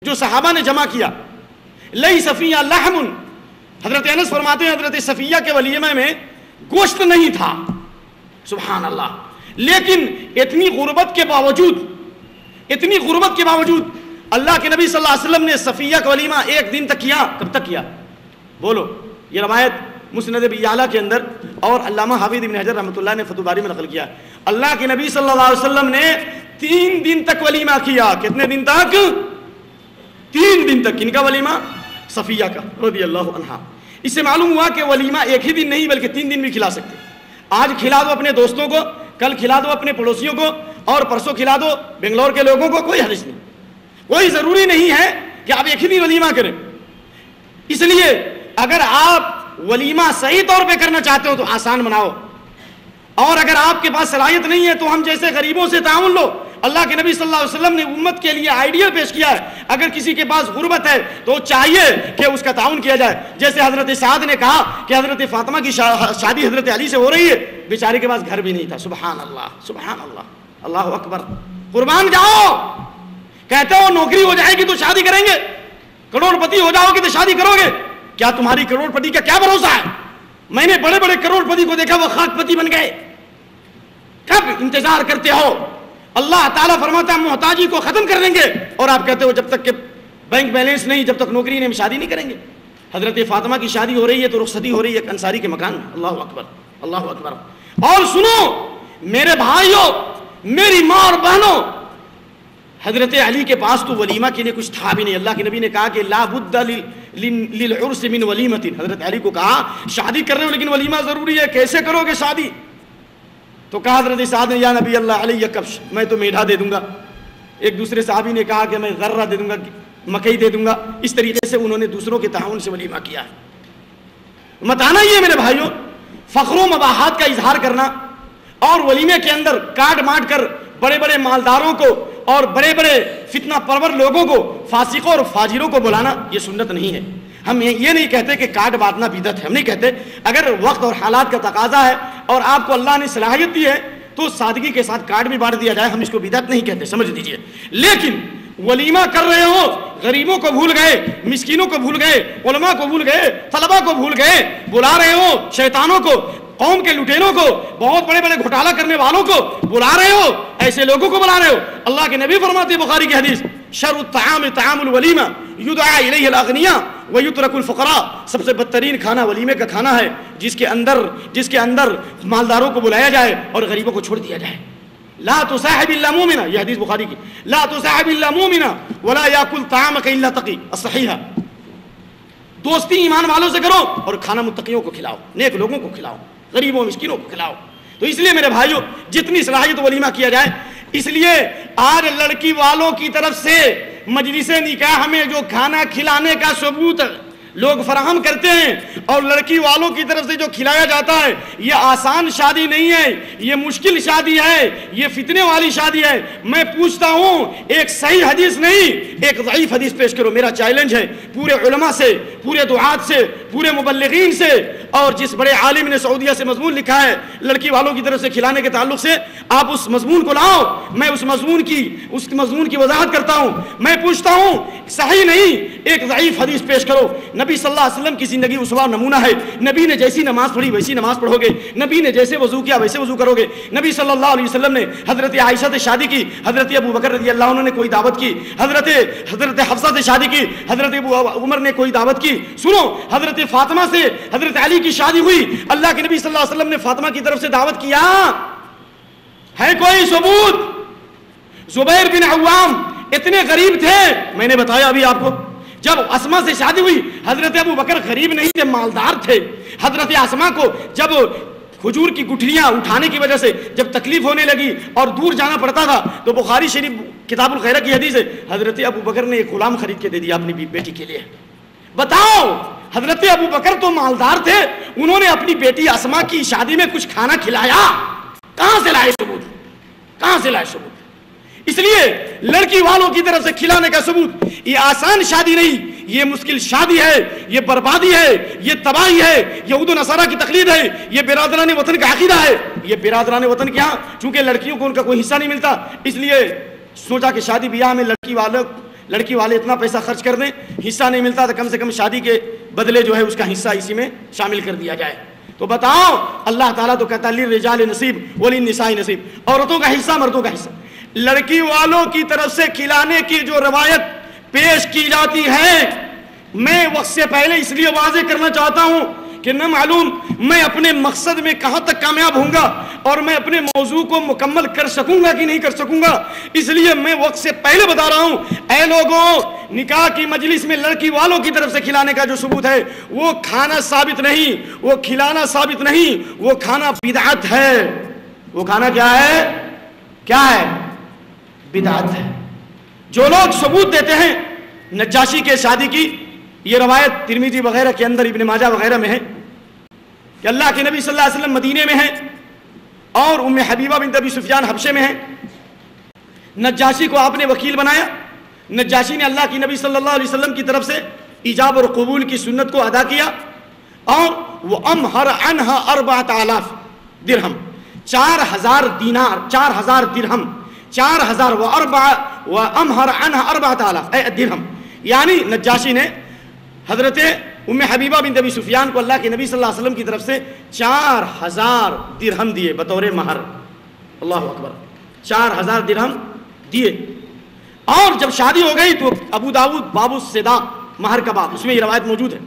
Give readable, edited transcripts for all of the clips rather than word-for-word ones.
جو صحابہ نے جمع کیا. لئی صفیہ لحم، حضرت انس فرماتے ہیں حضرت صفیہ کے ولیمہ میں گوشت نہیں تھا. سبحان اللہ. لیکن اتنی غربت کے باوجود اللہ کے نبی صلی اللہ علیہ وسلم نے صفیہ کا ولیمہ ایک دن تک کیا. کب تک کیا بولو؟ یہ روایت مسند ابی یعلا کے اندر اور علامہ حافظ ابن حجر رحمۃ اللہ نے فتح الباری میں نقل کیا. اللہ کے نبی صلی اللہ علیہ وسلم نے 3 دن تک ولیمہ کیا. کتنے دن تک؟ 3 دن تک. ان کا ولیمہ؟ صفیہ کا رضی اللہ عنہا. اس سے معلوم ہوا کہ ولیمہ ایک ہی دن نہیں بلکہ 3 دن بھی کھلا سکتے. آج کھلا دو اپنے دوستوں کو، کل کھلا دو اپنے پڑوسیوں کو، اور پرسوں کھلا دو بنگلور کے لوگوں کو. کوئی حرج نہیں، کوئی ضروری نہیں ہے کہ آپ ایک ہی دن ولیمہ کریں. اس لیے اگر آپ ولیمہ صحیح طور پہ کرنا چاہتے ہو تو آسان بناؤ، اور اگر آپ کے پاس صلاحیت نہیں ہے تو ہم جیسے غریبوں سے تعاون لو. اللہ کے نبی صلی اللہ علیہ وسلم نے امت کے لیے آئیڈیل پیش کیا ہے. اگر کسی کے پاس غربت ہے تو چاہیے کہ اس کا تعاون کیا جائے. جیسے حضرت سعد نے کہا کہ حضرت فاطمہ کی شادی حضرت علی سے ہو رہی ہے، بیچارے کے پاس گھر بھی نہیں تھا. سبحان اللہ، سبحان اللہ، اللہ اکبر. قربان جاؤ. کہتے ہو نوکری ہو جائے گی تو شادی کریں گے، کروڑ پتی ہو جاؤ گے تو شادی کرو گے. کیا تمہاری کروڑ پتی کا کیا بھروسہ ہے؟ میں نے بڑے بڑے کروڑ پتی کو دیکھا وہ خاک پتی بن گئے. کب انتظار کرتے ہو؟ اللہ تعالیٰ فرماتا ہے محتاجی کو ختم کر دیں گے، اور آپ کہتے ہو جب تک کہ بینک بیلنس نہیں، جب تک نوکری نہیں، ہم شادی نہیں کریں گے. حضرت فاطمہ کی شادی ہو رہی ہے تو رخصتی ہو رہی ہے انصاری کے مکان میں. اللہ اکبر، اللہ اکبر. اور سنو میرے بھائیوں، میری ماں اور بہنوں، حضرت علی کے پاس تو ولیمہ کے لیے کچھ تھا بھی نہیں. اللہ کے نبی نے کہا کہ لا بد للعرس من ولیمۃ. حضرت علی کو کہا شادی کر رہے ہو لیکن ولیمہ ضروری ہے، کیسے کرو گے شادی؟ تو کہا حضرت سعد نے یا نبی اللہ علیہ کبش، میں تو میڈھا دے دوں گا. ایک دوسرے صحابی نے کہا کہ میں ذرہ دے دوں گا، مکئی دے دوں گا. اس طریقے سے انہوں نے دوسروں کے تعاون سے ولیمہ کیا ہے. متانا یہ میرے بھائیوں، فخر و مباحات کا اظہار کرنا اور ولیمے کے اندر کاٹ ماٹ کر بڑے بڑے مالداروں کو اور بڑے بڑے فتنہ پرور لوگوں کو، فاسقوں اور فاجروں کو بلانا، یہ سنت نہیں ہے. ہم یہ نہیں کہتے کہ کاٹ بانٹنا بدعت ہے، ہم نہیں کہتے. اگر وقت اور حالات کا تقاضا ہے اور آپ کو اللہ نے صلاحیت دی ہے تو سادگی کے ساتھ کاٹ بھی بانٹ دیا جائے، ہم اس کو بدعت نہیں کہتے، سمجھ دیجئے. لیکن ولیمہ کر رہے ہو، غریبوں کو بھول گئے، مسکینوں کو بھول گئے، علماء کو بھول گئے، طلباء کو بھول گئے، بلا رہے ہو شیطانوں کو، قوم کے لٹینوں کو، بہت بڑے بڑے گھوٹالہ کرنے والوں کو بلا رہے ہو، ایسے لوگوں کو بلا رہے ہو. اللہ کے نبی فرماتے ہیں بخاری کی حدیث، شر الطعام طعام الولیمہ یدعا الیہ الاغنیاء ویترک الفقراء. سب سے بدترین کھانا ولیمے کا کھانا ہے جس کے اندر مالداروں کو بلایا جائے اور غریبوں کو چھوڑ دیا جائے. لا تصاحب الا مومنا، یہ حدیث بخاری کی. لا تصاحب الا مومنا ولا یاکل طعامک الا تقی الصحیحہ. دوستی ایمان والوں سے کرو اور کھانا متقیوں کو کھلاؤ، نیک لوگوں کو کھلاؤ، غریبوں مسکینوں کو کھلاؤ. تو اس لیے میرے بھائیوں جتنی صلاحیت ولیمہ کیا جائے. اس لیے آج لڑکی والوں کی طرف سے مجلس نکاح میں جو کھانا کھلانے کا ثبوت لوگ فراہم کرتے ہیں اور لڑکی والوں کی طرف سے جو کھلایا جاتا ہے، یہ آسان شادی نہیں ہے، یہ مشکل شادی ہے، یہ فتنے والی شادی ہے. میں پوچھتا ہوں ایک صحیح حدیث نہیں ایک ضعیف حدیث پیش کرو. میرا چیلنج ہے پورے علماء سے، پورے دعات سے، پورے مبلغین سے، اور جس بڑے عالم نے سعودیہ سے مضمون لکھا ہے لڑکی والوں کی طرف سے کھلانے کے تعلق سے، آپ اس مضمون کو لاؤ. میں اس مضمون کی وضاحت کرتا ہوں. میں پوچھتا ہوں صحیح نہیں ایک ضعیف حدیث پیش کرو. نبی صلی اللہ علیہ وسلم کی زندگی اسوہ نمونہ ہے. نبی نے جیسی نماز پڑھی ویسی نماز پڑھو گے، نبی نے جیسے وضو کیا ویسے وضو کرو گے. نبی صلی اللہ علیہ وسلم نے حضرت عائشہ سے شادی کی، حضرت ابو بکر رضی اللہ عنہ نے کوئی دعوت کی، حضرت حفصہ سے شادی کی، حضرت عمر نے کوئی دعوت کی. سنو حضرت فاطمہ سے حضرت علی کی شادی ہوئی، اللہ کے نبی صلی اللہ علیہ وسلم نے فاطمہ کی طرف سے دعوت کیا ہے؟ کوئی ثبوت؟ زبیر بن عوام اتنے غریب تھے، میں نے بتایا ابھی آپ کو. جب اسما سے شادی ہوئی، حضرت ابو بکر غریب نہیں تھے، مالدار تھے. حضرت اسما کو جب کھجور کی گٹھلیاں اٹھانے کی وجہ سے جب تکلیف ہونے لگی اور دور جانا پڑتا تھا تو بخاری شریف کتاب الخیرہ کی حدیث ہے حضرت ابو بکر نے ایک غلام خرید کے دے دیا اپنی بیٹی کے لیے. بتاؤ حضرت ابو بکر تو مالدار تھے، انہوں نے اپنی بیٹی اسما کی شادی میں کچھ کھانا کھلایا؟ کہاں سے لائے ثبوت؟ کہاں سے لائے ثبوت؟ اس لیے لڑکی والوں کی طرف سے کھلانے کا ثبوت، یہ آسان شادی نہیں، یہ مشکل شادی ہے، یہ بربادی ہے، یہ تباہی ہے، یہود و نصارہ کی تقلید ہے، یہ برادران وطن کا عقیدہ ہے. یہ برادران وطن کیا، چونکہ لڑکیوں کو ان کا کوئی حصہ نہیں ملتا اس لیے سوچا کہ شادی بیاہ میں لڑکی والے اتنا پیسہ خرچ کر دیں، حصہ نہیں ملتا تو کم سے کم شادی کے بدلے جو ہے اس کا حصہ اسی میں شامل کر دیا جائے۔ تو بتاؤ اللہ تعالیٰ تو کہتا ہے للرجال نصیب وللنساء نصیب، عورتوں کا حصہ مردوں کا حصہ۔ لڑکی والوں کی طرف سے کھلانے کی جو روایت پیش کی جاتی ہے، میں وقت سے پہلے اس لیے واضح کرنا چاہتا ہوں کہ نہ معلوم میں اپنے مقصد میں کہاں تک کامیاب ہوں گا اور میں اپنے موضوع کو مکمل کر سکوں گا کہ نہیں کر سکوں گا، اس لیے میں وقت سے پہلے بتا رہا ہوں اے لوگوں، نکاح کی مجلس میں لڑکی والوں کی طرف سے کھلانے کا جو ثبوت ہے وہ کھانا ثابت نہیں، وہ کھلانا ثابت نہیں، وہ کھانا بدعت ہے۔ وہ کھانا کیا ہے؟ کیا ہے؟ بدعت ہے۔ جو لوگ ثبوت دیتے ہیں نجاشی کے شادی کی، یہ روایت ترمذی وغیرہ کے اندر، ابن ماجہ وغیرہ میں ہے کہ اللہ کے نبی صلی اللہ علیہ وسلم مدینے میں ہیں اور ام حبیبہ بنت ابی سفیان حبشے میں ہیں۔ نجاشی کو آپ نے وکیل بنایا، نجاشی نے اللہ کے نبی صلی اللہ علیہ وسلم کی طرف سے ایجاب اور قبول کی سنت کو ادا کیا اور وہ امہر عنہا 4000 درہم، 4000 دینار، 4000 درہم، 4000 وامہر عنہا 4000 درہم، یعنی نجاشی نے حضرت ام حبیبہ بنت ابی سفیان کو اللہ کے نبی صلی اللہ علیہ وسلم کی طرف سے 4000 درہم دیے بطور مہر۔ اللہ اکبر، 4000 درہم دیے۔ اور جب شادی ہو گئی تو ابو داؤد باب الصداق، مہر کا باب، اس میں یہ روایت موجود ہے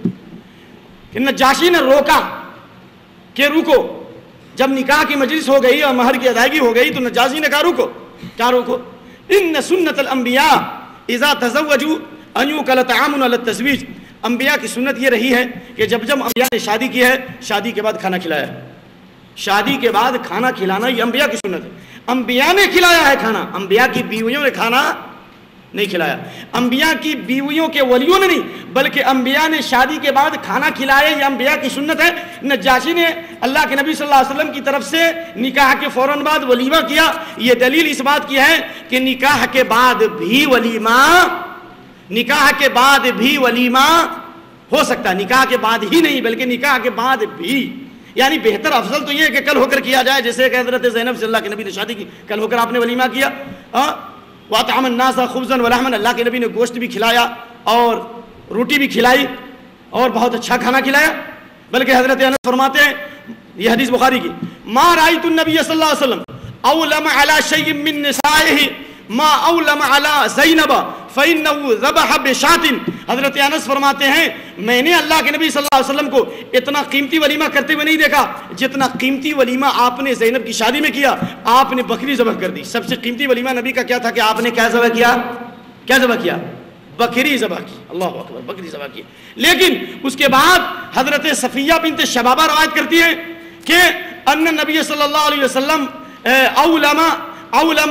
کہ نجاشی نے روکا کہ رکو۔ جب نکاح کی مجلس ہو گئی اور مہر کی ادائیگی ہو گئی تو نجاشی نے کہا رکو۔ کیا روکو؟ ان سنت الانبیاء اذا تزوجوا ان یوکل طعام علی التزویج، انبیاء کی سنت یہ رہی ہے کہ جب انبیاء نے شادی کی ہے، شادی کے بعد کھانا کھلایا ہے۔ شادی کے بعد کھانا کھلانا یہ انبیاء کی سنت ہے۔ انبیاء نے کھلایا ہے کھانا، انبیاء کی بیویوں نے کھانا نہیں کھلایا، انبیاء کی بیویوں کے ولیوں نے نہیں، بلکہ انبیاء نے شادی کے بعد کھانا کھلایا، یہ انبیاء کی سنت ہے۔ نجاشی نے اللہ کے نبی صلی اللہ علیہ وسلم کی طرف سے نکاح کے فوراً بعد ولیمہ کیا، یہ دلیل اس بات کی ہے کہ نکاح کے بعد بھی ولیمہ، نکاح کے بعد بھی ولیمہ ہو سکتا ہے، نکاح کے بعد ہی نہیں بلکہ نکاح کے بعد بھی، یعنی بہتر افضل تو یہ ہے کہ کل ہو کر کیا جائے، جیسے کہ حضرت زینب سے اللہ کے نبی نے شادی کی، کل ہو کر آپ نے ولیمہ کیا۔ وَأَطْعَمَ النَّاسَ خُبْزًا وَلَحْمًا، اللہ کے نبی نے گوشت بھی کھلایا اور روٹی بھی کھلائی اور بہت اچھا کھانا کھلایا۔ بلکہ حضرت انس فرماتے ہیں، یہ حدیث بخاری کی، مَا رَأَيْتُ النَّبِيَّ صلی اللہ علیہ وسلم أَوْلَمَ عَلَى شَيْءٍ مِّن نِّسَائِهِ ما اولم علی زینب فانه ذبح بشاة۔ حضرت انس فرماتے ہیں میں نے اللہ کے نبی صلی اللہ علیہ وسلم کو اتنا قیمتی ولیمہ کرتے ہوئے نہیں دیکھا جتنا قیمتی ولیمہ آپ نے زینب کی شادی میں کیا، آپ نے بکری ذبح کر دی۔ سب سے قیمتی ولیمہ نبی کا کیا تھا کہ آپ نے کیا ذبح کیا؟ کیا ذبح کیا؟ بکری ذبح کی۔ اللہ اکبر، بکری ذبح کی۔ لیکن اس کے بعد حضرت صفیہ بنت شبابہ روایت کرتی ہے کہ ان نبی صلی اللہ علیہ وسلم اولما اللہ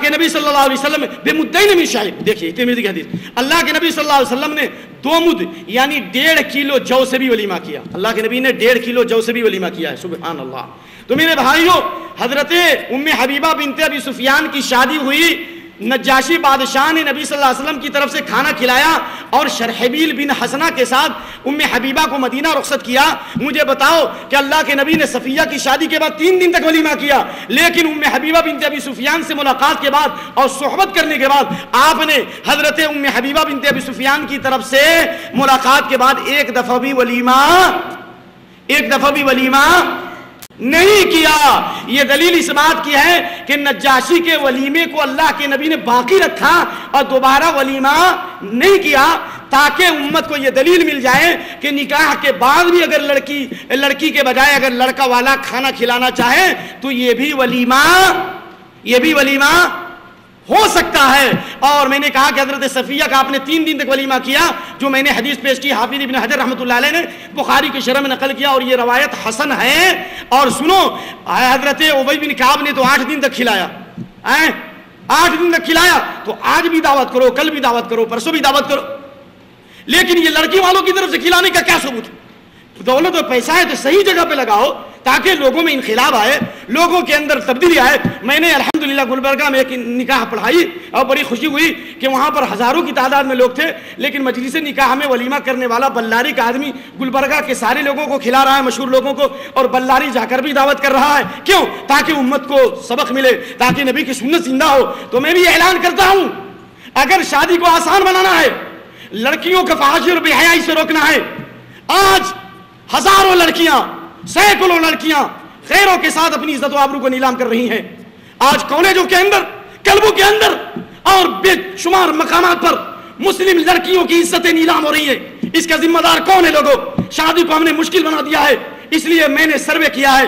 کے نبی صلی اللہ علیہ وسلم بمدین من شعیر، دیکھیے ترمذی کی حدیث، اللہ کے نبی صلی اللہ علیہ وسلم نے 2 مد یعنی 1.5 کلو جو سے بھی ولیمہ کیا۔ اللہ کے نبی نے 1.5 کلو جو سے بھی ولیمہ کیا ہے، سبحان اللہ۔ تو میرے بھائیوں، حضرت ام حبیبہ بنت ابی سفیان کی شادی ہوئی، نجاشی بادشاہ نے نبی صلی اللہ علیہ وسلم کی طرف سے کھانا کھلایا اور شرحبیل بن حسنہ کے ساتھ ام حبیبہ کو مدینہ رخصت کیا۔ مجھے بتاؤ کہ اللہ کے نبی نے صفیہ کی شادی کے بعد 3 دن تک ولیمہ کیا، لیکن ام حبیبہ بنت ابی سفیان سے ملاقات کے بعد اور صحبت کرنے کے بعد آپ نے حضرت ام حبیبہ بنت ابی سفیان کی طرف سے ملاقات کے بعد ایک دفعہ بھی ولیمہ نہیں کیا۔ یہ دلیل اس بات کی ہے کہ نجاشی کے ولیمے کو اللہ کے نبی نے باقی رکھا اور دوبارہ ولیمہ نہیں کیا، تاکہ امت کو یہ دلیل مل جائے کہ نکاح کے بعد بھی اگر لڑکی کے بجائے اگر لڑکا والا کھانا کھلانا چاہے تو یہ بھی ولیمہ ہو سکتا ہے۔ اور میں نے کہا کہ حضرت صفیہ کا آپ نے 3 دن تک ولیمہ کیا، جو میں نے حدیث پیش کی، حافظ ابن حجر رحمۃ اللہ علیہ نے بخاری کی شرح میں نقل کیا اور یہ روایت حسن ہے۔ اور سنو، حضرت ابی بن کعب نے تو 8 دن تک کھلایا، 8 دن تک کھلایا، تو آج بھی دعوت کرو، کل بھی دعوت کرو، پرسوں بھی دعوت کرو، لیکن یہ لڑکی والوں کی طرف سے کھلانے کا کیا ثبوت ہے؟ دولت اور پیسہ ہے تو صحیح جگہ پہ لگاؤ، تاکہ لوگوں میں انقلاب آئے, لوگوں کے اندر تبدیلی آئے. میں نے الحمدللہ گلبرگہ میں ایک نکاح پڑھائی اور بڑی خوشی ہوئی کہ وہاں پر ہزاروں کی تعداد میں لوگ تھے, لیکن مجلس نکاح میں ولیمہ کرنے والا بلاری کا آدمی گلبرگہ کے سارے لوگوں کو کھلا رہا ہے, مشہور لوگوں کو, اور بلاری جا کر بھی دعوت کر رہا ہے. کیوں؟ تاکہ امت کو سبق ملے, تاکہ نبی کی سنت زندہ ہو. تو میں بھی اعلان کرتا ہوں, اگر شادی کو آسان بنانا ہے, لڑکیوں کا فحاشی اور بے حیائی سے روکنا ہے, آج ہزاروں لڑکیاں, سینکڑوں لڑکیاں خیروں کے ساتھ اپنی عزت و آبرو کو نیلام کر رہی ہیں. آج کالجوں کے اندر, کلبوں کے اندر اور بے شمار مقامات پر مسلم لڑکیوں کی عزتیں نیلام ہو رہی ہیں. اس کا ذمہ دار کون ہے؟ لوگوں, شادی کو ہم نے مشکل بنا دیا ہے. اس لیے میں نے سروے کیا ہے,